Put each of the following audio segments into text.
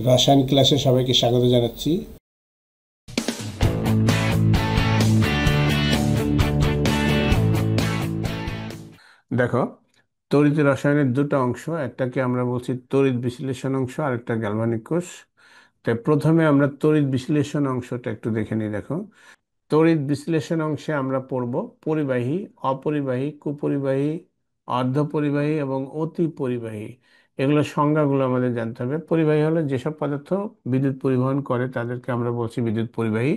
রাসায়নিক ক্লাসে সবাইকে স্বাগত জানাচ্ছি। দেখো, তড়িৎ রসায়নের দুটো অংশ, একটাকে আমরা বলছি তড়িৎ বিশ্লেষণ অংশ আর একটা গ্যালভানিক কোষ। তাই প্রথমে আমরা তড়িৎ বিশ্লেষণ অংশটা একটু দেখে নিই। দেখো, তড়িৎ বিশ্লেষণ অংশে আমরা পড়ব পরিবাহী, অপরিবাহী, কুপরিবাহী, অর্ধপরিবাহী এবং অতি পরিবাহী। এগুলোর সংজ্ঞাগুলো আমাদের জানতে হবে। পরিবাহী হলো যেসব পদার্থ বিদ্যুৎ পরিবহন করে তাদেরকে আমরা বলছি বিদ্যুৎ পরিবাহী।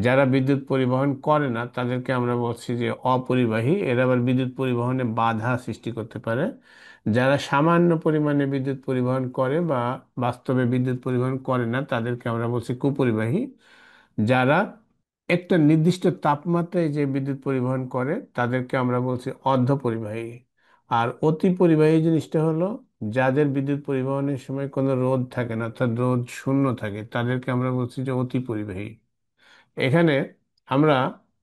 যারা বিদ্যুৎ পরিবহন করে না তাদেরকে আমরা বলছি যে অপরিবাহী। এরা আবার বিদ্যুৎ পরিবহনে বাধা সৃষ্টি করতে পারে। যারা সামান্য পরিমাণে বিদ্যুৎ পরিবহন করে বা বাস্তবে বিদ্যুৎ পরিবহন করে না তাদেরকে আমরা বলছি কুপরিবাহী। যারা একটা নির্দিষ্ট তাপমাত্রায় যে বিদ্যুৎ পরিবহন করে তাদেরকে আমরা বলছি অর্ধপরিবাহী। আর অতি পরিবাহী জিনিসটা হলো যাদের বিদ্যুৎ পরিবহনের সময় কোনো রোধ থাকে না, অর্থাৎ রোধ শূন্য থাকে, তাদেরকে আমরা বলছি যে অতি পরিবাহী। এখানে আমরা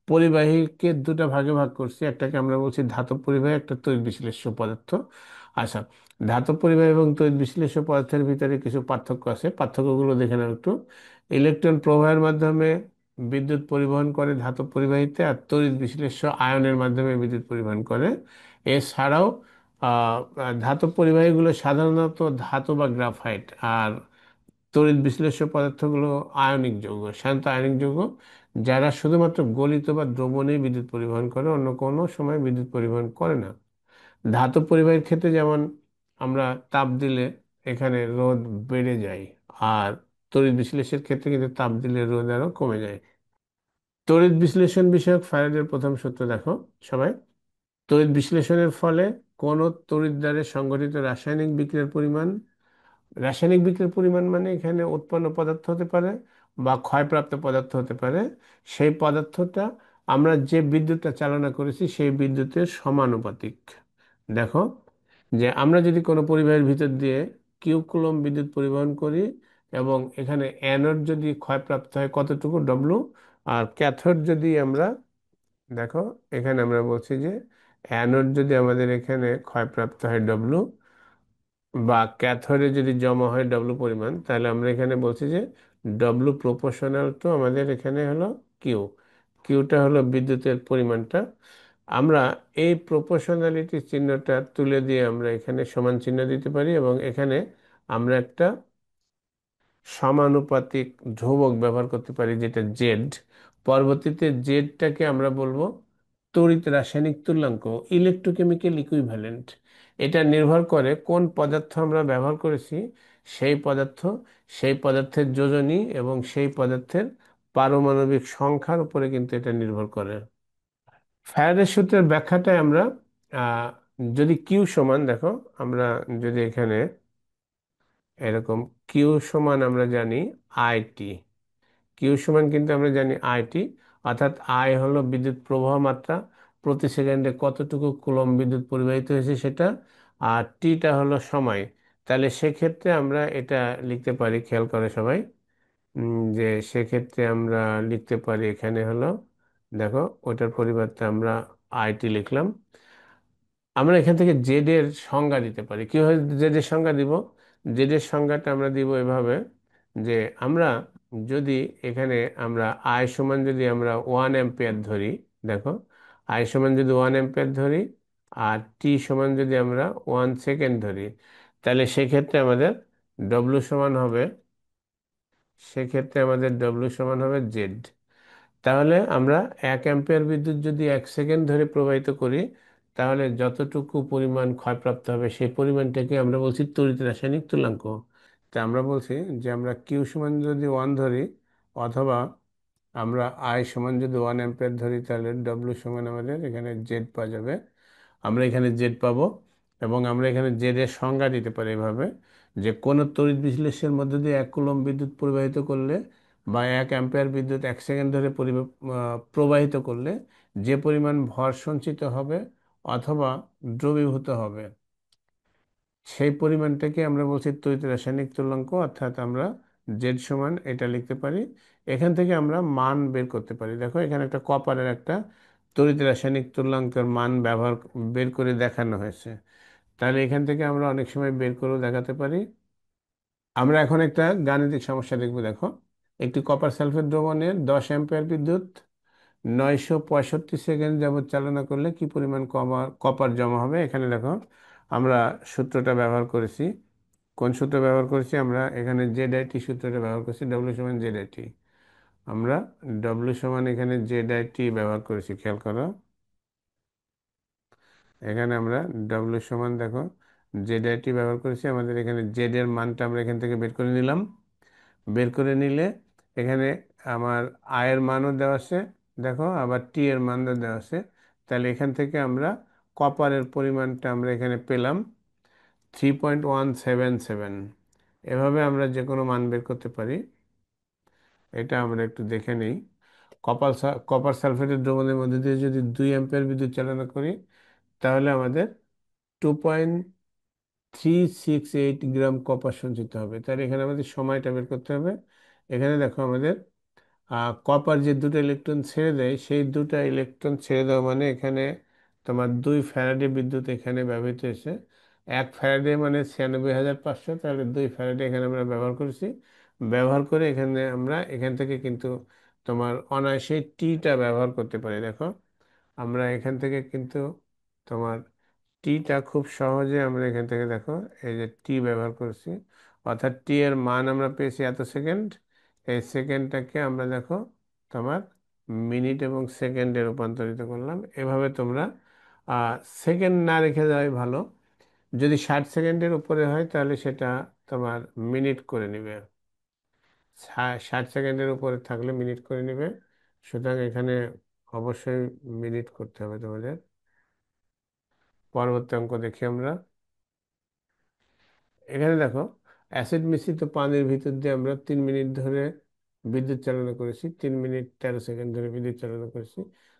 পরিবাহীকে দুটো ভাগে ভাগ করছি, একটাকে আমরা বলছি ধাতব পরিবাহী, একটা তড়িৎ বিশ্লেষ্য পদার্থ। আচ্ছা, ধাতব পরিবাহী এবং তড়িৎ বিশ্লেষ্য পদার্থের ভিতরে কিছু পার্থক্য আছে, পার্থক্যগুলো দেখে নাও একটু। ইলেকট্রন প্রবাহের মাধ্যমে বিদ্যুৎ পরিবহন করে ধাতব পরিবাহীতে, আর তড়িৎ বিশ্লেষ্য আয়নের মাধ্যমে বিদ্যুৎ পরিবহন করে। এছাড়াও আহ, ধাতব পরিবাহীগুলো সাধারণত ধাতু বা গ্রাফাইট, আর তড়িৎ বিশ্লেষ্য পদার্থগুলো আয়নিক যৌগ, শান্ত আয়নিক যৌগ, যারা শুধুমাত্র গলিত বা দ্রবণেই বিদ্যুৎ পরিবহন করে, অন্য কোনো সময় বিদ্যুৎ পরিবহন করে না। ধাতব পরিবাহীর ক্ষেত্রে যেমন আমরা তাপ দিলে এখানে রোধ বেড়ে যায়, আর তড়িৎ বিশ্লেষণের ক্ষেত্রে কিন্তু তাপ দিলে রোধ আরো কমে যায়। তড়িৎ বিশ্লেষণ বিষয়ক ফ্যারাডের প্রথম সূত্র দেখো সবাই। তড়িৎ বিশ্লেষণের ফলে কোন তড়িৎদ্বারে সংঘটিত রাসায়নিক বিক্রিয়ার পরিমাণ, রাসায়নিক বিক্রিয়ার পরিমাণ মানে এখানে উৎপন্ন পদার্থ হতে পারে বা ক্ষয়প্রাপ্ত পদার্থ হতে পারে, সেই পদার্থটা আমরা যে বিদ্যুৎটা চালনা করেছি সেই বিদ্যুতের সমানুপাতিক। দেখো, যে আমরা যদি কোনো পরিবাহের ভিতর দিয়ে কিউ কুলম্ব বিদ্যুৎ পরিবহন করি এবং এখানে অ্যানোড যদি ক্ষয়প্রাপ্ত হয় কতটুকু ডব্লু, আর ক্যাথোড যদি আমরা, দেখো এখানে আমরা বলছি যে অ্যানোড যদি আমাদের এখানে ক্ষয়প্রাপ্ত হয় ডব্লু, বা ক্যাথোডে যদি জমা হয় ডব্লু পরিমাণ, তাহলে আমরা এখানে বলছি যে ডব্লু প্রপোর্শনাল টু আমাদের এখানে হলো কিউ। কিউটা হলো বিদ্যুতের পরিমাণটা। আমরা এই প্রপোর্শনালিটি চিহ্নটা তুলে দিয়ে আমরা এখানে সমান চিহ্ন দিতে পারি, এবং এখানে আমরা একটা সমানুপাতিক ধ্রুবক ব্যবহার করতে পারি যেটা জেড। পরবর্তীতে জেডটাকে আমরা বলবো তড়িৎ রাসায়নিক তুল্যাঙ্ক, ইলেকট্রোকেমিক্যাল ইকুইভ্যালেন্ট। এটা নির্ভর করে কোন পদার্থ আমরা ব্যবহার করেছি, সেই পদার্থ, সেই পদার্থের যোজনী এবং সেই পদার্থের পারমাণবিক সংখ্যার উপরে কিন্তু এটা নির্ভর করে। ফ্যারাডের সূত্রের ব্যাখ্যাটায় আমরা আহ, যদি কিউ সমান, দেখো আমরা যদি এখানে এরকম কিউ সমান আমরা জানি আইটি, কিউ সমান কিন্তু আমরা জানি আইটি, অর্থাৎ আই হলো বিদ্যুৎ প্রবাহ মাত্রা, প্রতি সেকেন্ডে কতটুকু কুলম্ব বিদ্যুৎ পরিবাহিত হয়েছে সেটা, আর টিটা হলো সময়। তাহলে সেক্ষেত্রে আমরা এটা লিখতে পারি, খেয়াল করে সবাই, যে সেক্ষেত্রে আমরা লিখতে পারি এখানে হলো, দেখো ওটার পরিবর্তে আমরা আইটি লিখলাম। আমরা এখান থেকে জেড এর সংজ্ঞা দিতে পারি। কিভাবে জেড এর সংজ্ঞা দিব? জেড এর সংজ্ঞাটা আমরা দিব এভাবে, যে আমরা যদি এখানে আমরা আই সমান যদি আমরা 1 অ্যাম্পিয়ার ধরি, দেখো আই সমান যদি 1 অ্যাম্পিয়ার ধরি আর টি সমান যদি আমরা 1 সেকেন্ড ধরি, তাহলে সেক্ষেত্রে আমাদের ডব্লু সমান হবে, সেক্ষেত্রে আমাদের ডব্লু সমান হবে জেড। তাহলে আমরা 1 অ্যাম্পিয়ার বিদ্যুৎ যদি 1 সেকেন্ড ধরে প্রবাহিত করি, তাহলে যতটুকু পরিমাণ ক্ষয়প্রাপ্ত হবে সেই পরিমাণটাকে আমরা বলছি তড়িৎ রাসায়নিক তুল্যাঙ্ক। তা আমরা বলছি যে আমরা কিউ সমান যদি 1 ধরি, অথবা আমরা আই সমান যদি 1 অ্যাম্পিয়ার ধরি, তাহলে ডব্লু সমান আমাদের এখানে জেড পাওয়া যাবে। আমরা এখানে জেড পাবো, এবং আমরা এখানে জেড এর সংজ্ঞা দিতে পারি এভাবে, যে কোন তড়িৎ বিশ্লেষণের মধ্যে দিয়ে 1 কুলম্ব বিদ্যুৎ প্রবাহিত করলে বা 1 অ্যাম্পিয়ার বিদ্যুৎ 1 সেকেন্ড ধরে প্রবাহিত করলে যে পরিমাণ ভর সঞ্চিত হবে অথবা দ্রবীভূত হবে, সেই পরিমাণটাকে আমরা বলছি তড়িৎ রাসায়নিক তুল্যাঙ্ক, অর্থাৎ আমরা জেড সমান এটা লিখতে পারি। এখান থেকে আমরা মান বের করতে পারি। দেখো এখানে একটা কপারের একটা তড়িৎ রাসায়নিক তুল্যাঙ্কের মান বের করে দেখানো হয়েছে। তাহলে এখান থেকে আমরা অনেক সময় বের করেও দেখাতে পারি। আমরা এখন একটা গাণিতিক সমস্যা দেখব, দেখো। একটি কপার সালফেট দ্রবণের 10 অ্যাম্পিয়ার বিদ্যুৎ 965 সেকেন্ড যাবত চালনা করলে কি পরিমাণ কপার জমা হবে। এখানে দেখো আমরা সূত্রটা ব্যবহার করেছি। কোন সূত্র ব্যবহার করেছি? আমরা এখানে জেড আই টি সূত্রটা ব্যবহার করেছি, ডব্লিউ সমান জেড আই টি। আমরা ডব্লিউ সমান এখানে জেড আই টি ব্যবহার করেছি, খেয়াল করো। এখানে আমরা ডব্লিউ সমান দেখো জেড আই টি ব্যবহার করেছি। আমাদের এখানে জেড এর মানটা আমরা এখান থেকে বের করে নিলাম। বের করে নিলে এখানে আমার আয়ের মানও দেওয়া আছে, দেখো, আবার টি এর মানও দেওয়া আছে। তাহলে এখান থেকে আমরা কপারের পরিমাণটা আমরা এখানে পেলাম 3.177। এভাবে আমরা যে কোনো মান বের করতে পারি। এটা আমরা একটু দেখে নিই। কপার সালফেটের দ্রবণের মধ্যে দিয়ে যদি 2 অ্যাম্পিয়ার বিদ্যুৎ চালনা করি, তাহলে আমাদের 2.368 গ্রাম কপার সঞ্চিত হবে। তাহলে এখানে আমাদের সময়টা বের করতে হবে। এখানে দেখো আমাদের কপার যে দুটো ইলেকট্রন ছেড়ে দেয়, সেই দুটো ইলেকট্রন ছেড়ে দেওয়া মানে এখানে তোমার 2 ফ্যারাডে বিদ্যুৎ এখানে ব্যবহৃত হয়েছে। 1 ফ্যারাডে মানে 96,500, তাহলে 2 ফ্যারাডে এখানে আমরা ব্যবহার করেছি। ব্যবহার করে এখানে আমরা এখান থেকে কিন্তু তোমার অনায়াসে টিটা ব্যবহার করতে পারি। দেখো আমরা এখান থেকে কিন্তু তোমার টিটা খুব সহজে আমরা এখান থেকে দেখো এই যে টি ব্যবহার করেছি, অর্থাৎ টি এর মান আমরা পেয়েছি এত সেকেন্ড। এই সেকেন্ডটাকে আমরা দেখো তোমার মিনিট এবং সেকেন্ডে রূপান্তরিত করলাম। এভাবে তোমরা সেকেন্ড না রেখে যাওয়াই ভালো। যদি 60 সেকেন্ডের উপরে হয় তাহলে সেটা তোমার মিনিট করে নিবে। 60 সেকেন্ডের উপরে থাকলে মিনিট করে নিবে। সুতরাং এখানে অবশ্যই মিনিট করতে হবে তোমাদের। পরবর্তী অঙ্ক দেখি আমরা। এখানে দেখো অ্যাসিড মিশ্রিত পানির ভিতর দিয়ে আমরা 3 মিনিট ধরে বিদ্যুৎ চালনা করেছি, 3 মিনিট 13 সেকেন্ড ধরে বিদ্যুৎ চালনা করেছি।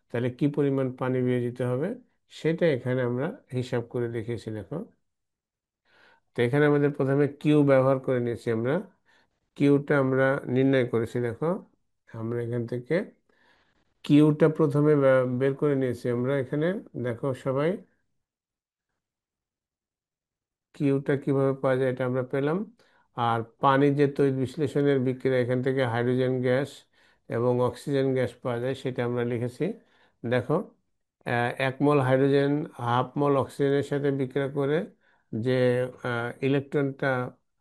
তাহলে কি পরিমাণ পানি বিয়োজিত হবে সেটা এখানে আমরা হিসাব করে দেখিয়েছি, দেখো। তো এখানে আমাদের প্রথমে কিউ ব্যবহার করে নিয়েছি আমরা। কিউটা আমরা নির্ণয় করেছি, দেখো। আমরা এখান থেকে কিউটা প্রথমে বের করে নিয়েছি আমরা এখানে। দেখো সবাই, কিউটা কিভাবে পাওয়া যায় এটা আমরা পেলাম। আর পানি যে তড়িৎ বিশ্লেষণের বিক্রিয়া, এখান থেকে হাইড্রোজেন গ্যাস এবং অক্সিজেন গ্যাস পাওয়া যায় সেটা আমরা লিখেছি। দেখো 1 মোল হাইড্রোজেন 1/2 মোল অক্সিজেনের সাথে বিক্রিয়া করে যে ইলেকট্রনটা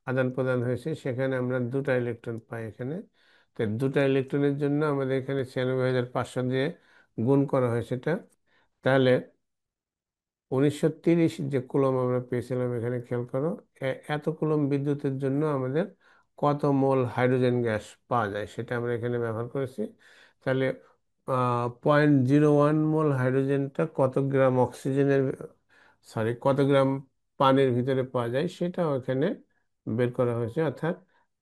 আদান প্রদান হয়েছে, সেখানে আমরা দুটা ইলেকট্রন পাই এখানে। তো দুটা ইলেকট্রনের জন্য আমাদের এখানে 96,500 দিয়ে গুণ করা হয় সেটা। তাহলে 1930 যে কুলম্ব আমরা পেয়েছিলাম, এখানে খেয়াল করো। এত কুলম্ব বিদ্যুতের জন্য আমাদের কত মোল হাইড্রোজেন গ্যাস পাওয়া যায় সেটা আমরা এখানে ব্যবহার করেছি। তাহলে 0.01 মোল হাইড্রোজেনটা কত গ্রাম অক্সিজেনের, সরি, কত গ্রাম পানির ভিতরে পাওয়া যায় সেটাও এখানে বের করা হয়েছে। অর্থাৎ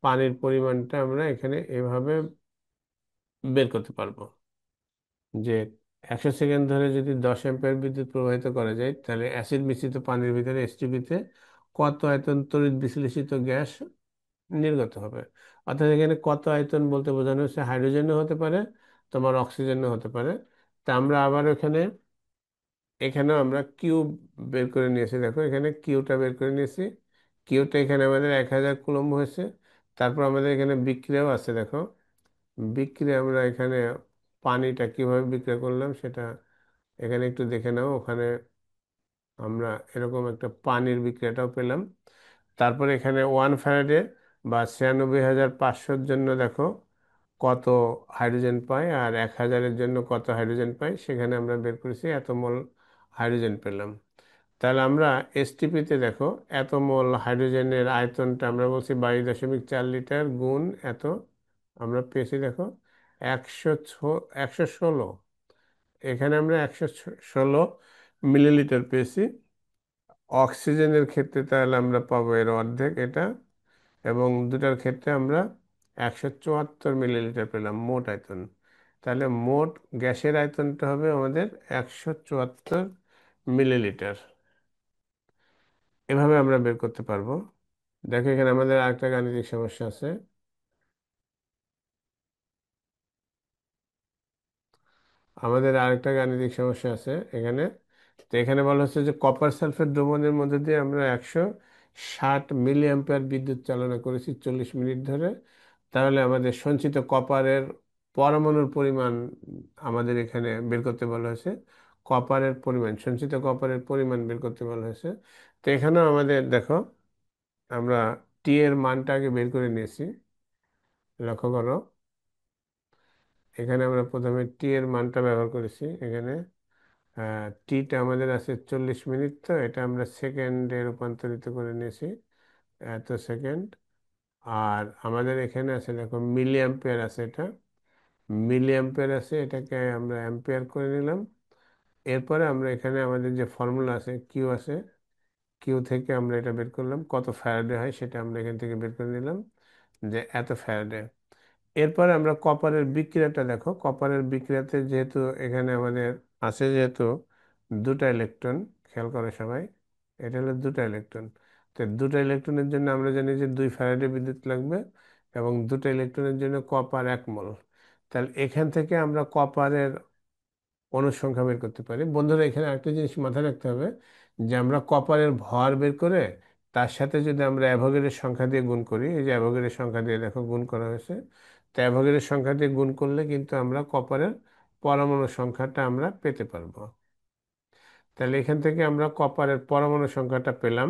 পানির পরিমাণটা আমরা এখানে এভাবে বের করতে পারবো যে 100 সেকেন্ড ধরে যদি 10 অ্যাম্পিয়ার বিদ্যুৎ প্রবাহিত করা যায়, তাহলে অ্যাসিড মিশ্রিত পানির ভিতরে এসটিপিতে কত আয়তন তড়িৎ বিশ্লেষিত গ্যাস নির্গত হবে। অর্থাৎ এখানে কত আয়তন বলতে বোঝানো হচ্ছে হাইড্রোজেনও হতে পারে, তোমার অক্সিজেনও হতে পারে। তা আমরা আবার এখানেও আমরা কিউ বের করে নিয়েছি, দেখো এখানে কিউটা বের করে নিয়েছি। কিউটা এখানে আমাদের 1000 কুলম্ব হয়েছে। তারপর আমাদের এখানে বিক্রিয়াও আছে, দেখো। বিক্রিয়া আমরা এখানে পানিটা কিভাবে বিক্রিয়া করলাম সেটা এখানে একটু দেখে নাও। ওখানে আমরা এরকম একটা পানির বিক্রিয়াটাও পেলাম। তারপরে এখানে 1 ফ্যারাডে বা 96,500-র জন্য দেখো কত হাইড্রোজেন পাই, আর 1000-এর জন্য কত হাইড্রোজেন পাই, সেখানে আমরা বের করেছি এত মোল হাইড্রোজেন পেলাম। তাহলে আমরা এসটিপিতে দেখো এত মোল হাইড্রোজেনের আয়তনটা আমরা বলছি 22.4 লিটার গুণ এত, আমরা পেয়েছি দেখো 116। এখানে আমরা 116 মিলিলিটার পেয়েছি। অক্সিজেনের ক্ষেত্রে তাহলে আমরা পাবো এর অর্ধেক এটা, এবং দুটার ক্ষেত্রে আমরা 174 মিলিলিটার পেলাম মোট আয়তন। তাহলে মোট গ্যাসের আয়তনটা হবে আমাদের 174 মিলিলিটার। এভাবে আমরা বের করতে পারবো। দেখো এখানে আমাদের আরেকটা গাণিতিক সমস্যা আছে। আমাদের আরেকটা গাণিতিক সমস্যা আছে এখানে। তো এখানে বলা হচ্ছে যে কপার সালফেট দ্রবণের মধ্যে দিয়ে আমরা 60 মিলি অ্যাম্পিয়ার বিদ্যুৎ চালনা করেছি 40 মিনিট ধরে, তাহলে আমাদের সঞ্চিত কপারের পরমাণুর পরিমাণ আমাদের এখানে বের করতে বলা হয়েছে। কপারের পরিমাণ, সঞ্চিত কপারের পরিমাণ বের করতে বলা হয়েছে। তো এখানেও আমাদের দেখো, আমরা টি এর মানটা আগে বের করে নিয়েছি। লক্ষ্য করো, এখানে আমরা প্রথমে টি এর মানটা ব্যবহার করেছি। এখানে টিটা আমাদের আছে 40 মিনিট, তো এটা আমরা সেকেন্ডে রূপান্তরিত করে নিয়েছি, এত সেকেন্ড। আর আমাদের এখানে আছে দেখো মিলি অ্যাম্পিয়ার আছে, এটা মিলি অ্যাম্পিয়ার আছে, এটাকে আমরা অ্যাম্পিয়ার করে নিলাম। এরপরে আমরা এখানে আমাদের যে ফর্মুলা আছে কিউ আছে, কিউ থেকে আমরা এটা বের করলাম, কত ফ্যারাডে হয় সেটা আমরা এখান থেকে বের করে নিলাম, যে এত ফ্যারাডে। এরপরে আমরা কপারের বিক্রিয়াটা দেখো, কপারের বিক্রিয়াতে যেহেতু এখানে আমাদের আছে যেহেতু দুটা ইলেকট্রন, খেয়াল করে সবাই, এটা হলো দুটা ইলেকট্রন। তো দুটা ইলেকট্রনের জন্য আমরা জানি যে 2 ফ্যারাডে বিদ্যুৎ লাগবে, এবং দুটা ইলেকট্রনের জন্য কপার 1 মোল। তাহলে এখান থেকে আমরা কপারের অনুর সংখ্যা বের করতে পারি। বন্ধুরা, এখানে একটা জিনিস মাথায় রাখতে হবে, যে আমরা কপারের ভর বের করে তার সাথে যদি আমরা অ্যাভোগাড্রোর সংখ্যা দিয়ে গুণ করি, এই যে অ্যাভোগাড্রোর সংখ্যা দিয়ে দেখো গুণ করা হয়েছে, তো অ্যাভোগাড্রোর সংখ্যা দিয়ে গুণ করলে কিন্তু আমরা কপারের পরমাণু সংখ্যাটা আমরা পেতে পারবো। তাহলে এখান থেকে আমরা কপারের পরমাণু সংখ্যাটা পেলাম